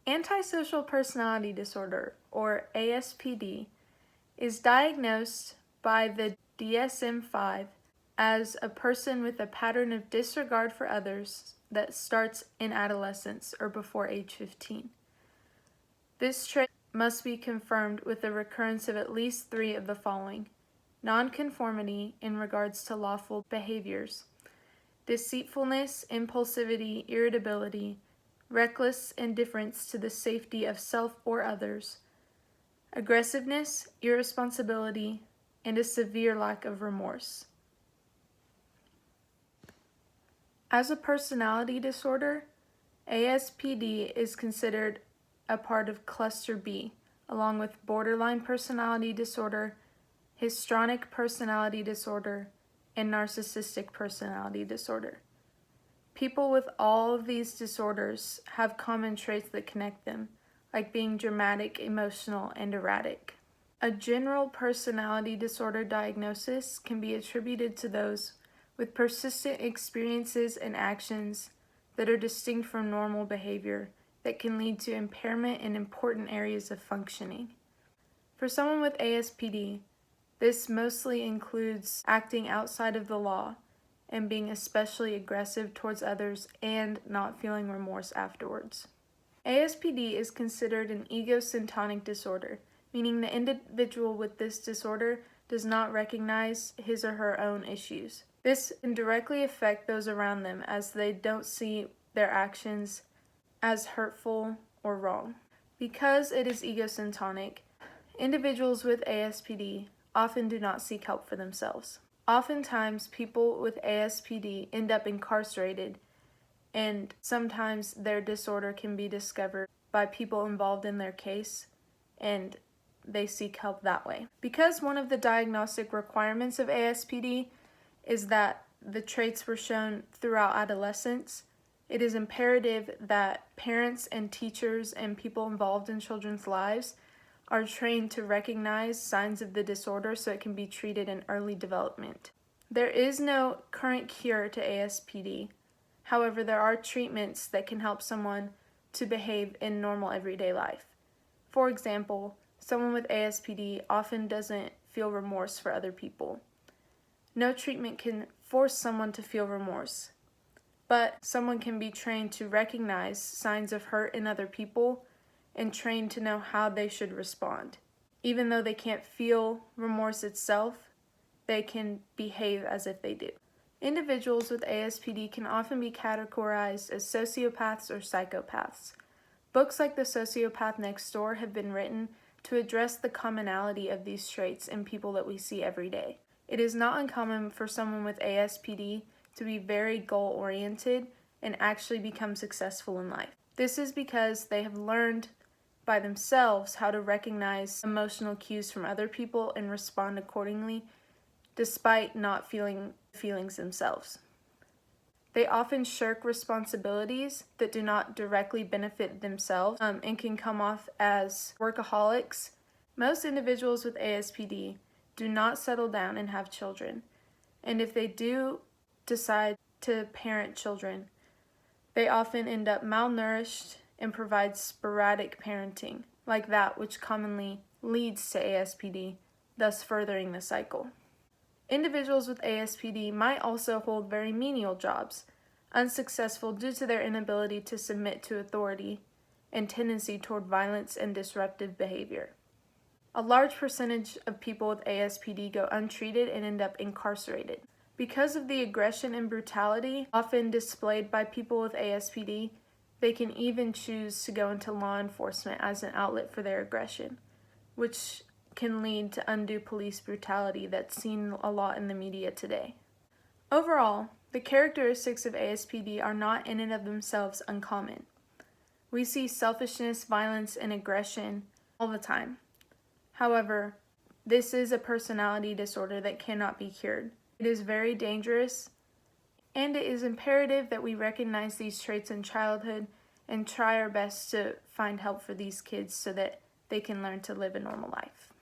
Antisocial personality disorder, or ASPD, is diagnosed by the DSM-5 as a person with a pattern of disregard for others that starts in adolescence or before age 15. This trait must be confirmed with the recurrence of at least 3 of the following: nonconformity in regards to lawful behaviors, deceitfulness, impulsivity, irritability, reckless indifference to the safety of self or others, aggressiveness, irresponsibility, and a severe lack of remorse. As a personality disorder, ASPD is considered a part of Cluster B, along with borderline personality disorder, histrionic personality disorder, and narcissistic personality disorder. People with all of these disorders have common traits that connect them, like being dramatic, emotional, and erratic. A general personality disorder diagnosis can be attributed to those with persistent experiences and actions that are distinct from normal behavior that can lead to impairment in important areas of functioning. For someone with ASPD, this mostly includes acting outside of the law and being especially aggressive towards others and not feeling remorse afterwards. ASPD is considered an egosyntonic disorder, meaning the individual with this disorder does not recognize his or her own issues. This can directly affect those around them as they don't see their actions as hurtful or wrong. Because it is egosyntonic, individuals with ASPD often do not seek help for themselves. Oftentimes, people with ASPD end up incarcerated, and sometimes their disorder can be discovered by people involved in their case, and they seek help that way. Because one of the diagnostic requirements of ASPD is that the traits were shown throughout adolescence, it is imperative that parents and teachers and people involved in children's lives are trained to recognize signs of the disorder so it can be treated in early development. There is no current cure to ASPD. However, there are treatments that can help someone to behave in normal everyday life. For example, someone with ASPD often doesn't feel remorse for other people. No treatment can force someone to feel remorse, but someone can be trained to recognize signs of hurt in other people and trained to know how they should respond. Even though they can't feel remorse itself, they can behave as if they do. Individuals with ASPD can often be categorized as sociopaths or psychopaths. Books like The Sociopath Next Door have been written to address the commonality of these traits in people that we see every day. It is not uncommon for someone with ASPD to be very goal-oriented and actually become successful in life. This is because they have learned by themselves how to recognize emotional cues from other people and respond accordingly, despite not feeling feelings themselves. They often shirk responsibilities that do not directly benefit themselves and can come off as workaholics. Most individuals with ASPD do not settle down and have children, and if they do decide to parent children, they often end up malnourished and provide sporadic parenting, like that which commonly leads to ASPD, thus furthering the cycle. Individuals with ASPD might also hold very menial jobs, unsuccessful due to their inability to submit to authority and tendency toward violence and disruptive behavior. A large percentage of people with ASPD go untreated and end up incarcerated. Because of the aggression and brutality often displayed by people with ASPD, they can even choose to go into law enforcement as an outlet for their aggression, which can lead to undue police brutality that's seen a lot in the media today. Overall, the characteristics of ASPD are not in and of themselves uncommon. We see selfishness, violence, and aggression all the time. However, this is a personality disorder that cannot be cured. It is very dangerous, and it is imperative that we recognize these traits in childhood and try our best to find help for these kids so that they can learn to live a normal life.